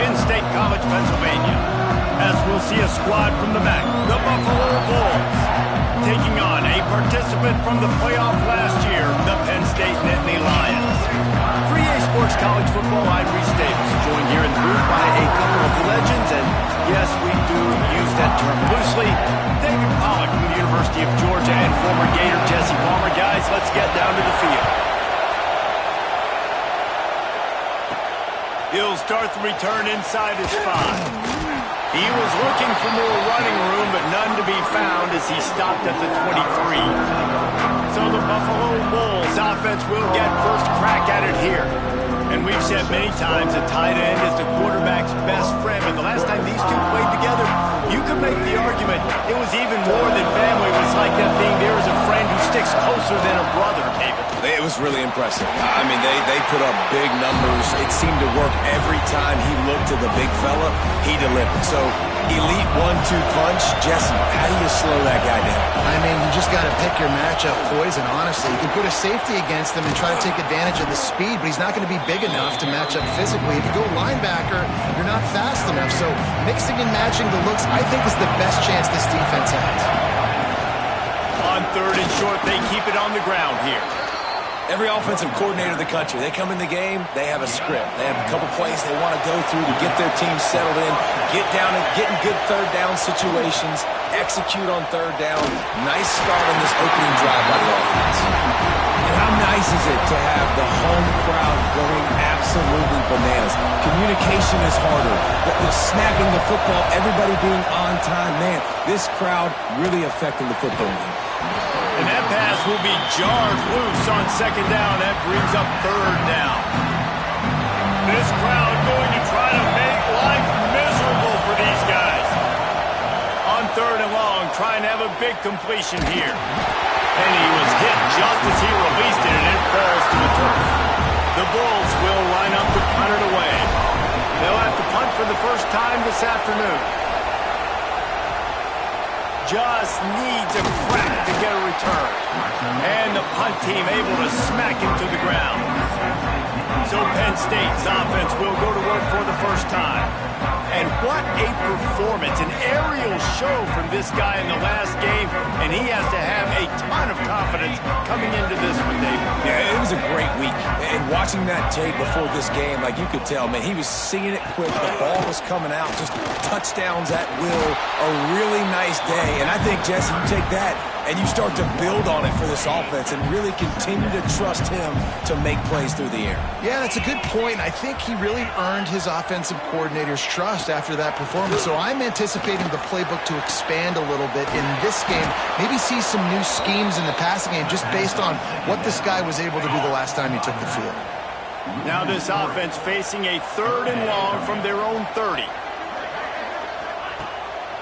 in-state college, Pennsylvania. As we'll see a squad from the MAC, the Buffalo Bulls, taking on a participant from the playoff last year, the Penn State Nittany Lions. For EA Sports College Football, I'm Reese Davis, joined here in the booth by a couple of legends, and yes, we do use that term loosely. David Pollack from the University of Georgia and former Gator Jesse Palmer. Guys, let's get down to the field. He'll start the return inside his 5. He was looking for more running room, but none to be found as he stopped at the 23. So the Buffalo Bulls offense will get first crack at it here. And we've said many times that tight end is the quarterback's best friend, but the last time these two played together, you could make the argument it was even more than family. It was like that being there as a friend who sticks closer than a brother, David. It was really impressive. I mean, they put up big numbers. It seemed to work every time he looked to the big fella. He delivered. So, elite 1-2 punch. Jesse, how do you slow that guy down? I mean, you just got to pick your matchup poison, honestly. You can put a safety against him and try to take advantage of the speed, but he's not going to be big enough to match up physically. If you go linebacker, you're not fast enough. So, mixing and matching the looks, I think, is the best chance this defense has. On 3rd and short, they keep it on the ground here. Every offensive coordinator in the country, they come in the game, they have a script. They have a couple plays they want to go through to get their team settled in, get down and get in good third down situations, execute on 3rd down. Nice start on this opening drive by the offense. And how nice is it to have the home crowd going absolutely bananas? Communication is harder. The snapping the football, everybody being on time. Man, this crowd really affecting the football game. And that pass will be jarred loose on 2nd down. That brings up 3rd down. This crowd going to try to make life miserable for these guys. On 3rd and long, trying to have a big completion here. And he was hit just as he released it, and it falls to the turf. The Bulls will line up to punt it away. They'll have to punt for the first time this afternoon. Just needs a crack to get a return. And the punt team able to smack him to the ground. So Penn State's offense will go to work for the first time. And what a performance, an aerial show from this guy in the last game, and he has to have a ton of confidence coming into this one, David. Yeah, it was a great week. And watching that tape before this game, like you could tell, man, he was seeing it quick. The ball was coming out, just touchdowns at will. A really nice day. And I think, Jesse, you take that and you start to build on it for this offense and really continue to trust him to make plays through the air. Yeah, that's a good point. I think he really earned his offensive coordinator's trust after that performance. So I'm anticipating the playbook to expand a little bit in this game. Maybe see some new schemes in the passing game just based on what this guy was able to do the last time he took the field. Now this offense facing a 3rd and long from their own 30.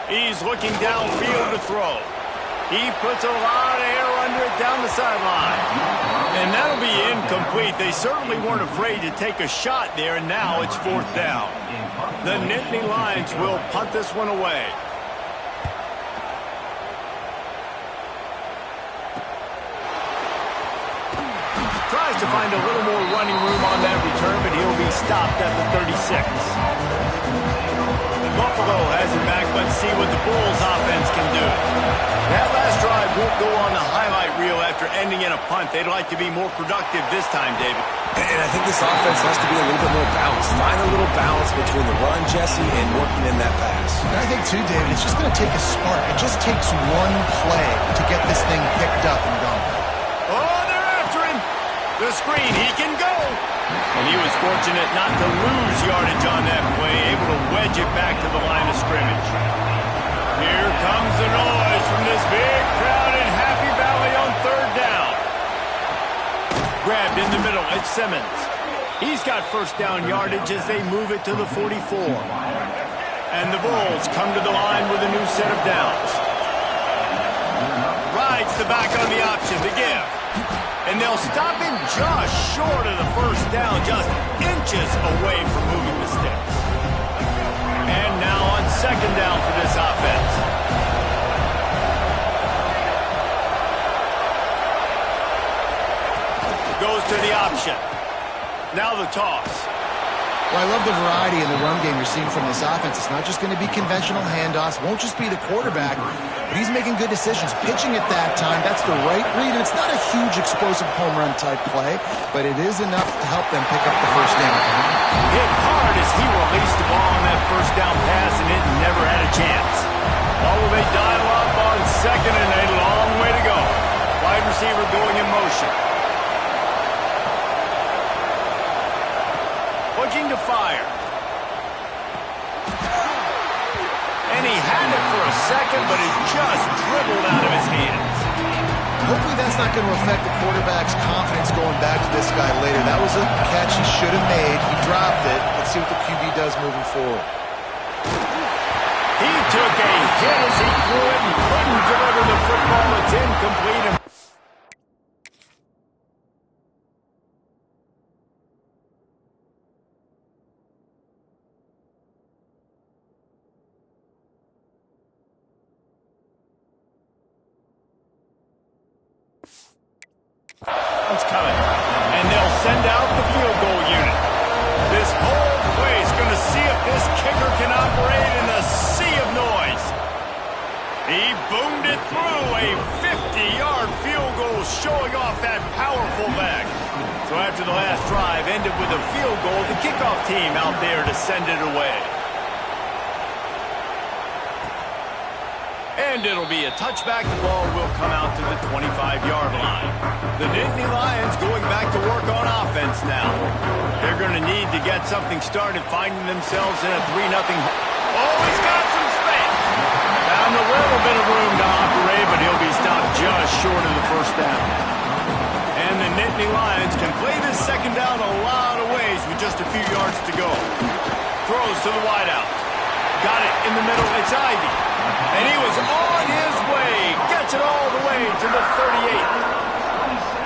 He's looking downfield to throw. He puts a lot of air under it down the sideline. And that'll be incomplete. They certainly weren't afraid to take a shot there, and now it's 4th down. The Nittany Lions will punt this one away. Tries to find a little more running room on that return, but he'll be stopped at the 36. Buffalo has it back. Let's see what the Bulls offense can do. That last drive won't go on the highlight reel after ending in a punt. They'd like to be more productive this time, David. And I think this offense has to be a little bit more balanced. Find a little balance between the run, Jesse, and working in that pass. And I think, too, David, it's just going to take a spark. It just takes one play to get this thing picked up and going. Oh, they're after him. The screen, he can go. And he was fortunate not to lose yardage on that play, able to wedge it back to the line of scrimmage. Here comes the noise from this big crowd in Happy Valley on 3rd down. Grabbed in the middle, it's Simmons. He's got first down yardage as they move it to the 44. And the Bulls come to the line with a new set of downs. Rides the back on the option, the give. And they'll stop him just short of the first down, just inches away from moving the sticks. And now on 2nd down for this offense. Goes to the option. Now the toss. Well, I love the variety in the run game you're seeing from this offense. It's not just going to be conventional handoffs. Won't just be the quarterback, but he's making good decisions. Pitching at that time, that's the right read. And it's not a huge explosive home run type play, but it is enough to help them pick up the first down. Hit hard as he released the ball on that first down pass, and it never had a chance. Oh, they dial up on second, and a long way to go. Wide receiver going in motion. Looking to fire. And he had it for a second, but it just dribbled out of his hands. Hopefully that's not going to affect the quarterback's confidence going back to this guy later. That was a catch he should have made. He dropped it. Let's see what the QB does moving forward. He took a hit as he threw it and couldn't deliver the football. It's incomplete. It's coming. And they'll send out the field goal unit. This whole play is going to see if this kicker can operate in a sea of noise. He boomed it through a 50-yard field goal, showing off that powerful leg. So after the last drive ended with a field goal, the kickoff team out there to send it away. And it'll be a touchback. The ball will come out to the 25-yard line. The Nittany Lions going back to work on offense now. They're going to need to get something started, finding themselves in a 3-0. Oh, he's got some space. Found a little bit of room to operate, but he'll be stopped just short of the first down. And the Nittany Lions can play this second down a lot of ways with just a few yards to go. Throws to the wideout. Got it in the middle. It's Ivy. And he was on his way. Gets it all the way to the 38.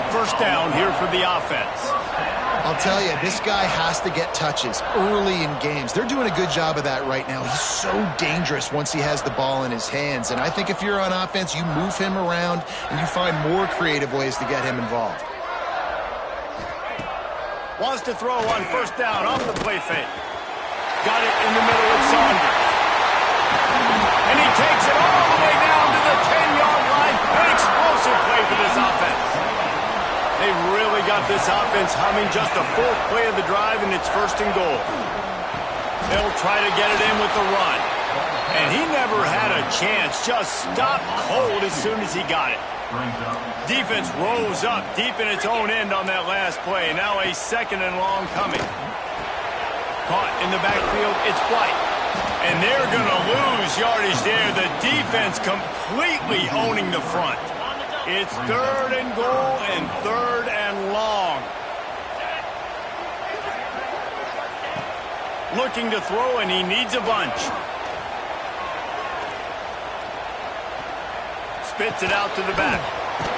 First down here for the offense. I'll tell you, this guy has to get touches early in games. They're doing a good job of that right now. He's so dangerous once he has the ball in his hands. And I think if you're on offense, you move him around and you find more creative ways to get him involved. Wants to throw on first down off the play fake. Got it in the middle with Saunders. And he takes it all the way down to the 10-yard line. An explosive play for this offense. They've really got this offense humming. Just the fourth play of the drive, and it's first and goal. They'll try to get it in with the run. And he never had a chance. Just stopped cold as soon as he got it. Defense rose up deep in its own end on that last play. Now a second and long coming. Caught in the backfield, it's White. And they're going to lose yardage there. The defense completely owning the front. It's third and goal and third and long. Looking to throw, and he needs a bunch. Spits it out to the back.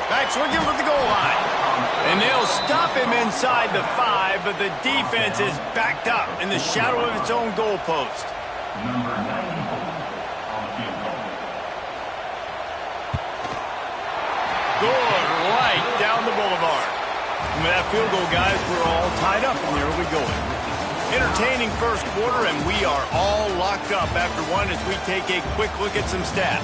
Back swinging with the goal line. And they'll stop him inside the 5, but the defense is backed up in the shadow of its own goalpost. Number 9 on the field goal. Good, right down the boulevard. And with that field goal, guys, we're all tied up in the early going. Entertaining first quarter, and we are all locked up after one as we take a quick look at some stats.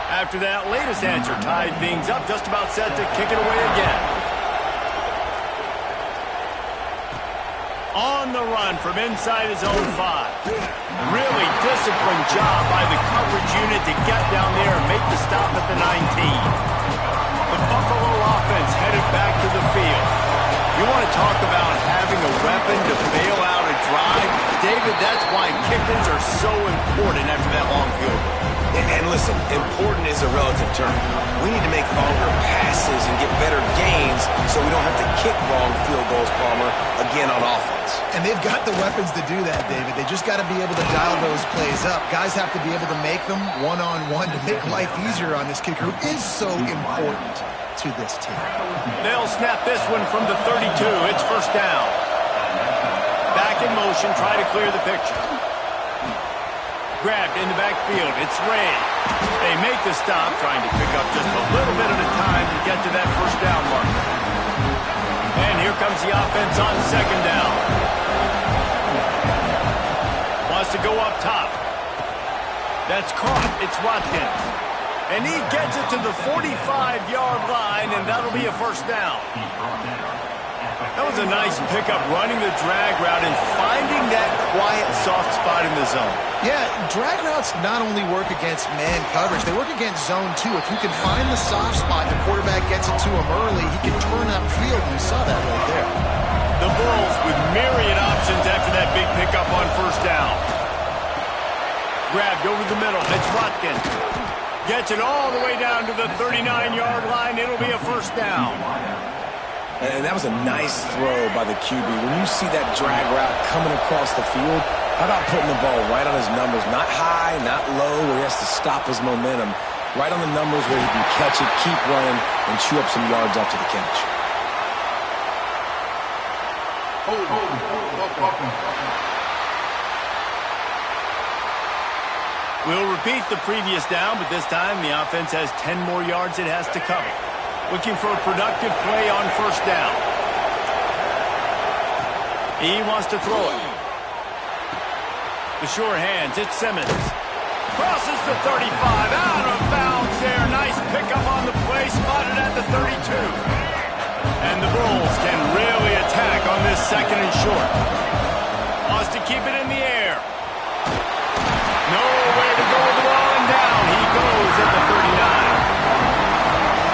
After that latest answer tied things up, just about set to kick it away again. On the run from inside his own 5. Really disciplined job by the coverage unit to get down there and make the stop at the 19. The Buffalo offense headed back to the field. You want to talk about having a weapon to bail out a drive? David, that's why kickers are so important after that long field goal. And listen, important is a relative term. We need to make longer passes and get better gains so we don't have to kick long field goals, Palmer, again on offense. And they've got the weapons to do that, David. They just got to be able to dial those plays up. Guys have to be able to make them one-on-one to make life easier on this kicker who is so important to this team. They'll snap this one from the 32. It's first down. Back in motion, try to clear the picture. Grabbed in the backfield. It's Ray. They make the stop, trying to pick up just a little bit at a time to get to that first down marker. And here comes the offense on second down. Wants to go up top. That's caught. It's Watkins. And he gets it to the 45-yard line, and that'll be a first down. That was a nice pickup, running the drag route and finding that quiet, soft spot in the zone. Yeah, drag routes not only work against man coverage, they work against zone too. If you can find the soft spot, the quarterback gets it to him early, he can turn upfield, and you saw that right there. The Bulls with myriad options after that big pickup on first down. Grabbed over the middle. It's Watkins. Gets it all the way down to the 39-yard line. It'll be a first down. And that was a nice throw by the QB. When you see that drag route coming across the field, how about putting the ball right on his numbers? Not high, not low, where he has to stop his momentum. Right on the numbers where he can catch it, keep running, and chew up some yards after the catch. We'll repeat the previous down, but this time the offense has 10 more yards it has to cover. Looking for a productive play on first down. He wants to throw it. The sure hands, it's Simmons. Crosses the 35, out of bounds there. Nice pickup on the play, spotted at the 32. And the Bulls can really attack on this second and short. Wants to keep it in the air. Nowhere to go with the ball, and down he goes at the 39.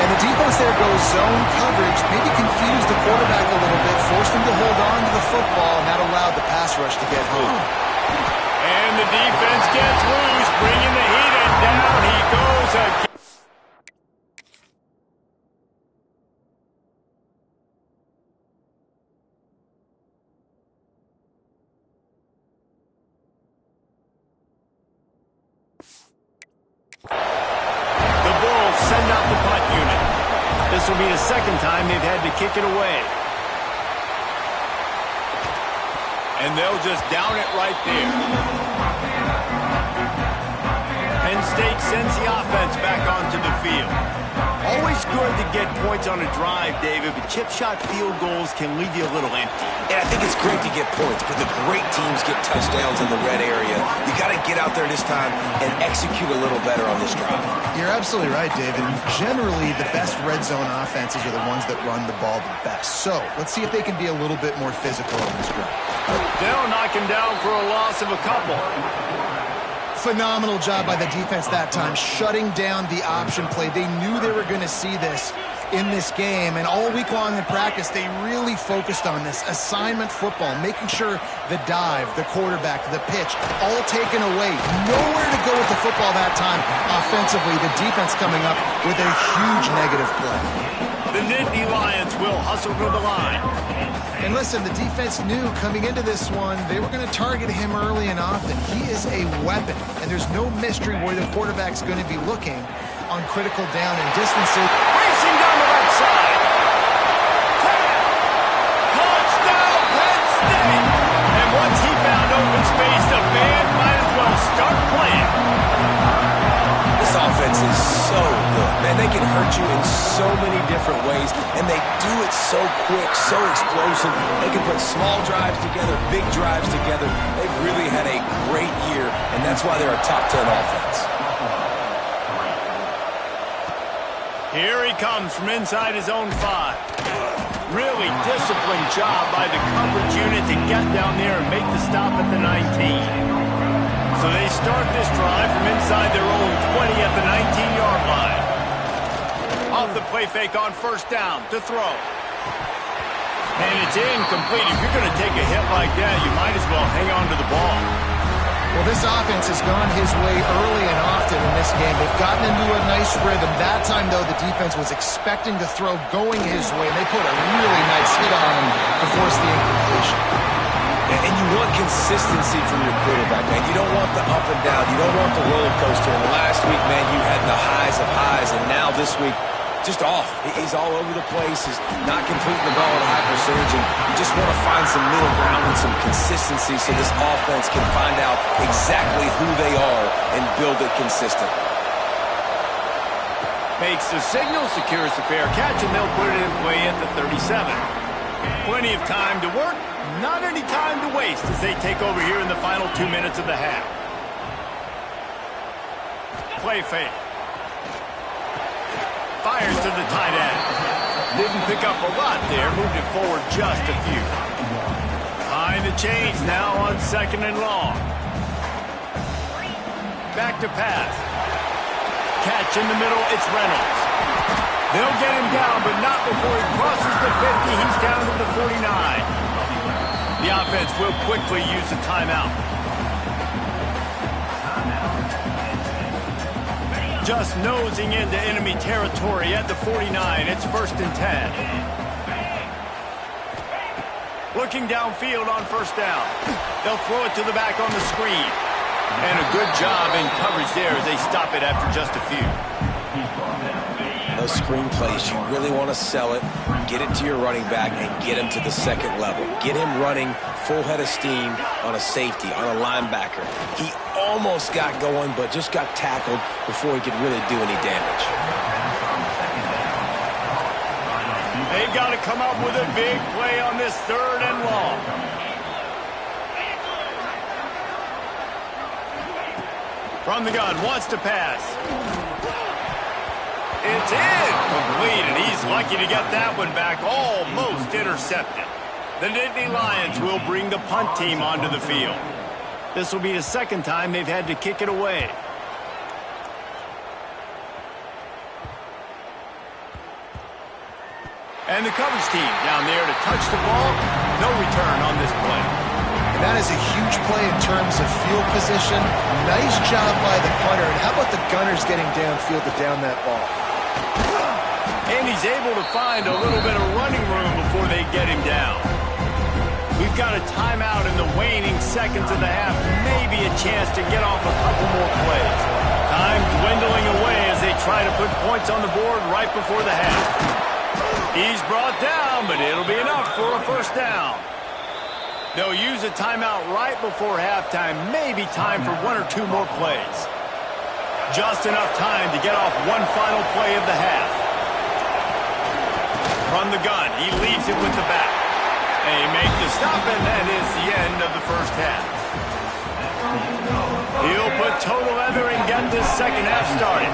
And the defense there goes zone coverage, maybe confused the quarterback a little bit, forced him to hold on to the football, and that allowed the pass rush to get home. And the defense gets loose, bringing the heat, and down he goes again. The Bulls send out the punt unit. This will be the second time they've had to kick it away. And they'll just down it right there. Penn State sends the offense back onto the field. Always good to get points on a drive, David, but chip shot field goals can leave you a little empty. And I think it's great to get points, but the great teams get touchdowns in the red area. You got to get out there this time and execute a little better on this drive. You're absolutely right, David. Generally, the best red zone offenses are the ones that run the ball the best. So let's see if they can be a little bit more physical on this drive. They'll knock him down for a loss of a couple. Phenomenal job by the defense that time, shutting down the option play. They knew they were going to see this in this game, and all week long in practice, they really focused on this assignment football, making sure the dive, the quarterback, the pitch, all taken away. Nowhere to go with the football that time offensively. The defense coming up with a huge negative play. The Nittany Lions will hustle to the line. And listen, the defense knew coming into this one, they were going to target him early and often. He is a weapon, and there's no mystery where the quarterback's going to be looking on critical down and distances. Racing down the right side. Touchdown, Penn State! And once he found open space, the band might as well start playing. This offense is so good. Man, they can hurt you in so many different ways, and they do it so quick, so explosive. They can put small drives together, big drives together. They've really had a great year, and that's why they're a top 10 offense. Here he comes from inside his own 5. Really disciplined job by the coverage unit to get down there and make the stop at the 19. So they start this drive from inside their own 20 at the 19-yard line. Off the play fake on first down to throw. And it's incomplete. If you're going to take a hit like that, you might as well hang on to the ball. Well, this offense has gone his way early and often in this game. They've gotten into a nice rhythm. That time, though, the defense was expecting the throw going his way, and they put a really nice hit on him to force the incompletion. And you want consistency from your quarterback, man. You don't want the up and down. You don't want the roller coaster. And last week, man, you had the highs of highs. And now this week, just off. He's all over the place. He's not completing the ball at a high percentage, and you just want to find some middle ground and some consistency so this offense can find out exactly who they are and build it consistent. Makes the signal, secures the fair catch, and they'll put it in play at the 37. Plenty of time to work, not any time to waste as they take over here in the final 2 minutes of the half. Play fake. Fires to the tight end. Didn't pick up a lot there, moved it forward just a few. Behind the chains now on 2nd and long. Back to pass. Catch in the middle, it's Reynolds. They'll get him down, but not before he crosses the 50. He's down to the 49. The offense will quickly use a timeout. Just nosing into enemy territory at the 49. It's 1st and 10. Looking downfield on 1st down. They'll throw it to the back on the screen. And a good job in coverage there as they stop it after just a few. Those screen plays, you really want to sell it, get it to your running back, and get him to the 2nd level. Get him running full head of steam on a safety, on a linebacker. He almost got going, but just got tackled before he could really do any damage. They've got to come up with a big play on this 3rd and long. From the gun, wants to pass. It's in. Complete, and he's lucky to get that one back. Almost intercepted. The Nittany Lions will bring the punt team onto the field. This will be the 2nd time they've had to kick it away. And the coverage team down there to touch the ball. No return on this play. And that is a huge play in terms of field position. Nice job by the punter. And how about the gunners getting downfield to down that ball? And he's able to find a little bit of running room before they get him down. We've got a timeout in the waning seconds of the half. Maybe a chance to get off a couple more plays. Time dwindling away as they try to put points on the board right before the half. He's brought down, but it'll be enough for a 1st down. They'll use a timeout right before halftime. Maybe time for 1 or 2 more plays. Just enough time to get off one final play of the half. From the gun, he leaves it with the back. They make the stop, and that is the end of the 1st half. He'll put total leather and get this 2nd half started.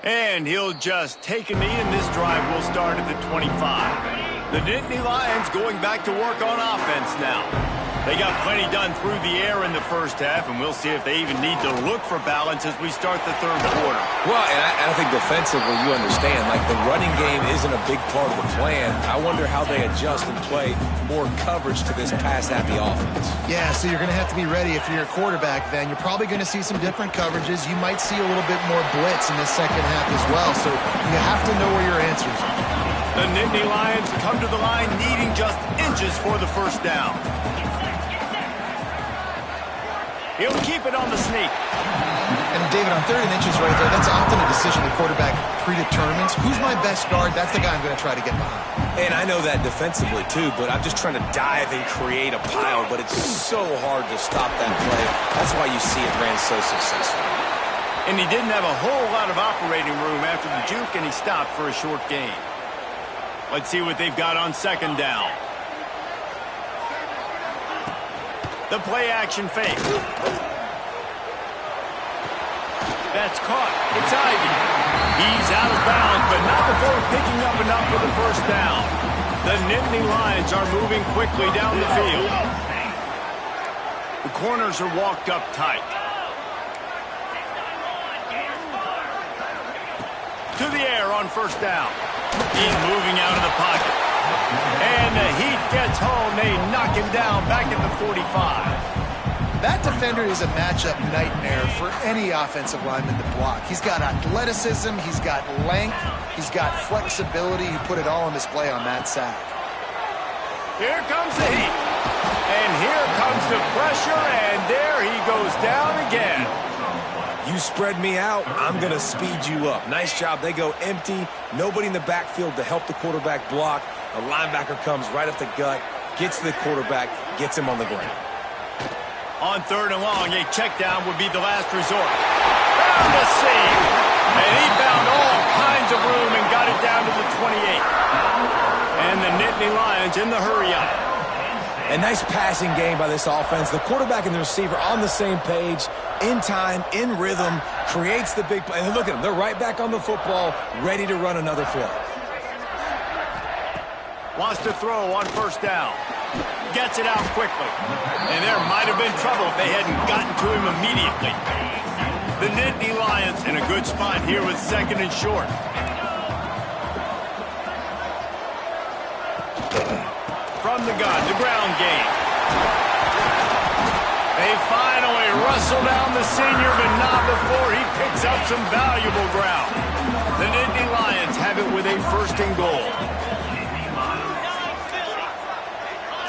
And he'll just take a knee, and this drive will start at the 25. The Nittany Lions going back to work on offense now. They got plenty done through the air in the first half, and we'll see if they even need to look for balance as we start the third quarter. Well, and I think defensively, you understand, like the running game isn't a big part of the plan. I wonder how they adjust and play more coverage to this pass-happy offense. Yeah, so you're going to have to be ready if you're a quarterback then. You're probably going to see some different coverages. You might see a little bit more blitz in the second half as well, so you have to know where your answers are. The Nittany Lions come to the line needing just inches for the first down. He'll keep it on the sneak. And David, on 3rd and inches right there, that's often a decision the quarterback predetermines. Who's my best guard? That's the guy I'm going to try to get behind. And I know that defensively too, but I'm just trying to dive and create a pile, but it's so hard to stop that play. That's why you see it ran so successfully. And he didn't have a whole lot of operating room after the juke, and he stopped for a short gain. Let's see what they've got on 2nd down. The play-action fake. That's caught. It's Ivy. He's out of bounds, but not before picking up enough for the first down. The Nittany Lions are moving quickly down the field. The corners are walked up tight. To the air on 1st down. He's moving out of the pocket. And the Heat gets home. They knock him down back at the 45. That defender is a matchup nightmare for any offensive lineman to block. He's got athleticism, he's got length, he's got flexibility. He put it all on display on that sack. Here comes the Heat. And here comes the pressure, and there he goes down again. You spread me out, I'm going to speed you up. Nice job. They go empty. Nobody in the backfield to help the quarterback block. A linebacker comes right up the gut, gets to the quarterback, gets him on the ground. On 3rd and long, a check down would be the last resort. Found the seam. And he found all kinds of room and got it down to the 28. And the Nittany Lions in the hurry-up. A nice passing game by this offense. The quarterback and the receiver on the same page, in time, in rhythm, creates the big play. And look at them. They're right back on the football, ready to run another play. Wants to throw on 1st down. Gets it out quickly. And there might have been trouble if they hadn't gotten to him immediately. The Nittany Lions in a good spot here with 2nd and short. From the gun, the ground game. They finally wrestle down the senior, but not before he picks up some valuable ground. The Nittany Lions have it with a 1st and goal.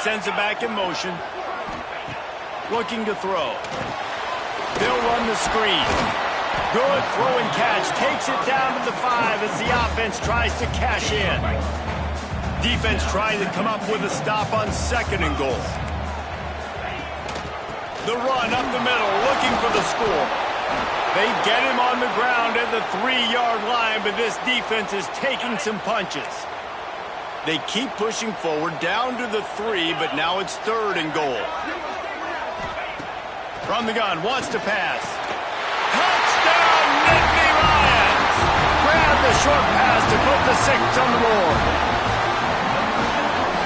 Sends it back in motion. Looking to throw. They'll run the screen. Good throw and catch. Takes it down to the 5 as the offense tries to cash in. Defense trying to come up with a stop on 2nd and goal. The run up the middle, looking for the score. They get him on the ground at the 3-yard line, but this defense is taking some punches. They keep pushing forward down to the 3, but now it's 3rd and goal. From the gun, wants to pass. Touchdown, Nittany Lions! Grab the short pass to put the 6 on the board.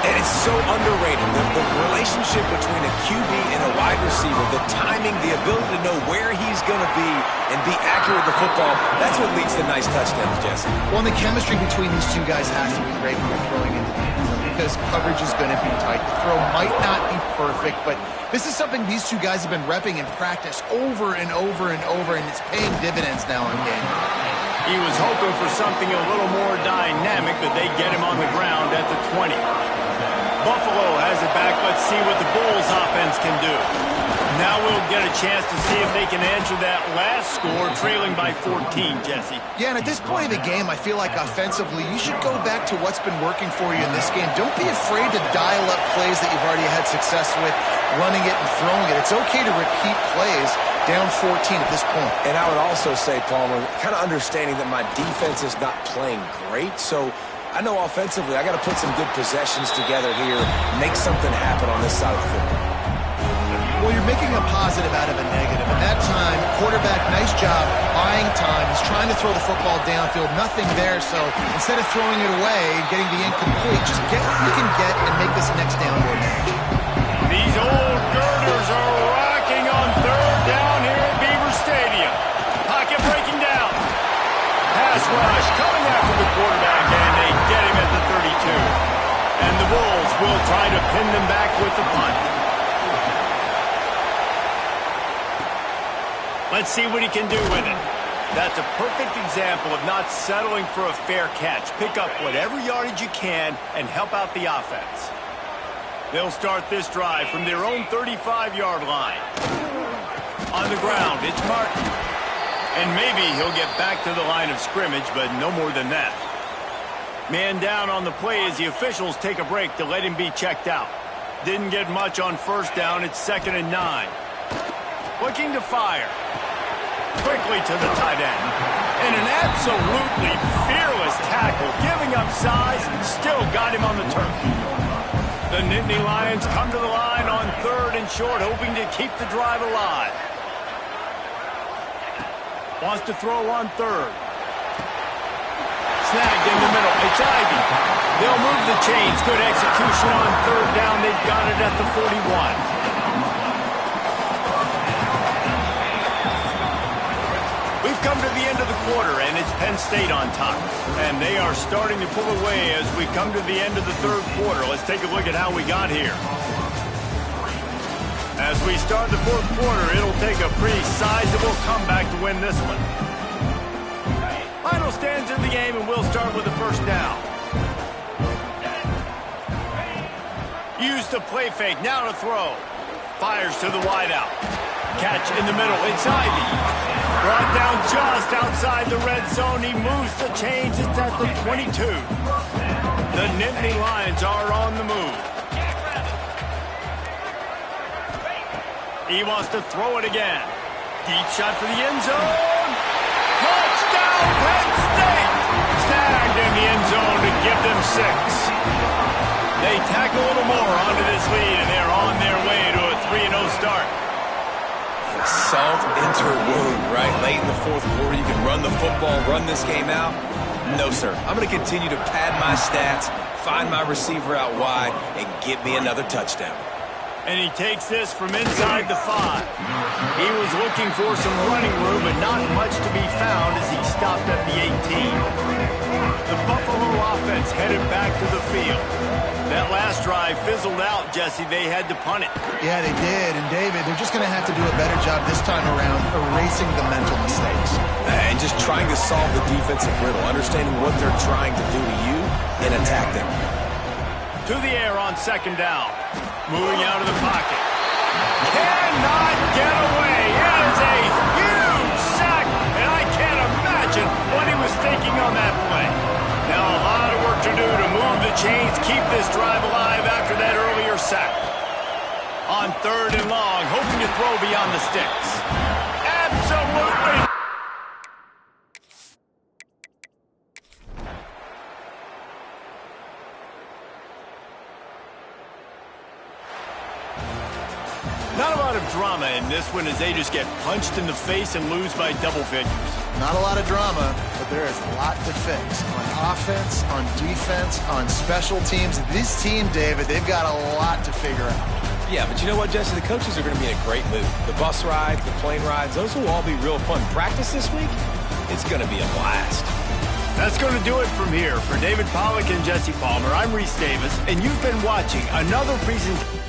And it's so underrated. The relationship between a QB and a wide receiver, the timing, the ability to know where he's going to be and be accurate with the football, that's what leads to nice touchdowns, Jesse. Well, and the chemistry between these two guys has to be great when they're throwing into the end zone because coverage is going to be tight. The throw might not be perfect, but this is something these two guys have been repping in practice over and over and over, and it's paying dividends now in game. He was hoping for something a little more dynamic, but they get him on the ground at the 20. Buffalo has it back. Let's see what the Bulls offense can do. Now we'll get a chance to see if they can answer that last score, trailing by 14, Jesse. Yeah, and at this point of the game, I feel like offensively, you should go back to what's been working for you in this game. Don't be afraid to dial up plays that you've already had success with, running it and throwing it. It's okay to repeat plays down 14 at this point. And I would also say, Palmer, kind of understanding that my defense is not playing great, so I know offensively I got to put some good possessions together here, make something happen on this side of the football. Well, you're making a positive out of a negative. And that time, quarterback, nice job, buying time. He's trying to throw the football downfield. Nothing there, so instead of throwing it away and getting the incomplete, just get what you can get and make this next down more manageable. These old girders are rocking on third down here at Beaver Stadium. Pocket breaking down. Pass rush coming after the quarterback, and they get him at the 32. And the Wolves will try to pin them back with the punt. Let's see what he can do with it. That's a perfect example of not settling for a fair catch. Pick up whatever yardage you can and help out the offense. They'll start this drive from their own 35-yard line. On the ground, it's Martin. And maybe he'll get back to the line of scrimmage, but no more than that. Man down on the play as the officials take a break to let him be checked out. Didn't get much on first down. It's 2nd and 9. Looking to fire. Quickly to the tight end. And an absolutely fearless tackle. Giving up size, still got him on the turf. The Nittany Lions come to the line on 3rd and short, hoping to keep the drive alive. Wants to throw on 3rd. Snagged in the middle. It's Ivy. They'll move the chains. Good execution on 3rd down. They've got it at the 41. We've come to the end of the quarter, and it's Penn State on top. And they are starting to pull away as we come to the end of the 3rd quarter. Let's take a look at how we got here. As we start the 4th quarter, it'll take a pretty sizable comeback to win this one. Final stands in the game, and we'll start with the 1st down. Use the play fake, now to throw. Fires to the wideout. Catch in the middle, it's Ivy. Brought down just outside the red zone. He moves the chains. It's at the 22. The Nittany Lions are on the move. He wants to throw it again. Deep shot for the end zone. Touchdown, Penn State! Snagged in the end zone to give them 6. They tack a little more onto this lead, and they're on their way to a 3-0 start. Salt into a wound, right? Late in the 4th quarter, you can run the football, run this game out. No, sir. I'm going to continue to pad my stats, find my receiver out wide, and get me another touchdown. And he takes this from inside the 5. He was looking for some running room, but not much to be found as he stopped at the 18. The Buffalo offense headed back to the field. That last drive fizzled out, Jesse. They had to punt it. Yeah, they did. And, David, they're just going to have to do a better job this time around erasing the mental mistakes. And just trying to solve the defensive riddle, understanding what they're trying to do to you and attack them. To the air on 2nd down. Moving out of the pocket. Cannot get away. It is a huge sack, and I can't imagine what he was thinking on that play. Now a lot of work to do to move the chains, keep this drive alive after that earlier sack. On 3rd and long, hoping to throw beyond the sticks. Absolutely. Not a lot of drama in this one as they just get punched in the face and lose by double figures. Not a lot of drama, but there is a lot to fix. On offense, on defense, on special teams. This team, David, they've got a lot to figure out. Yeah, but you know what, Jesse? The coaches are going to be in a great mood. The bus rides, the plane rides, those will all be real fun. Practice this week, it's going to be a blast. That's going to do it from here. For David Pollack and Jesse Palmer, I'm Reese Davis, and you've been watching another presentation.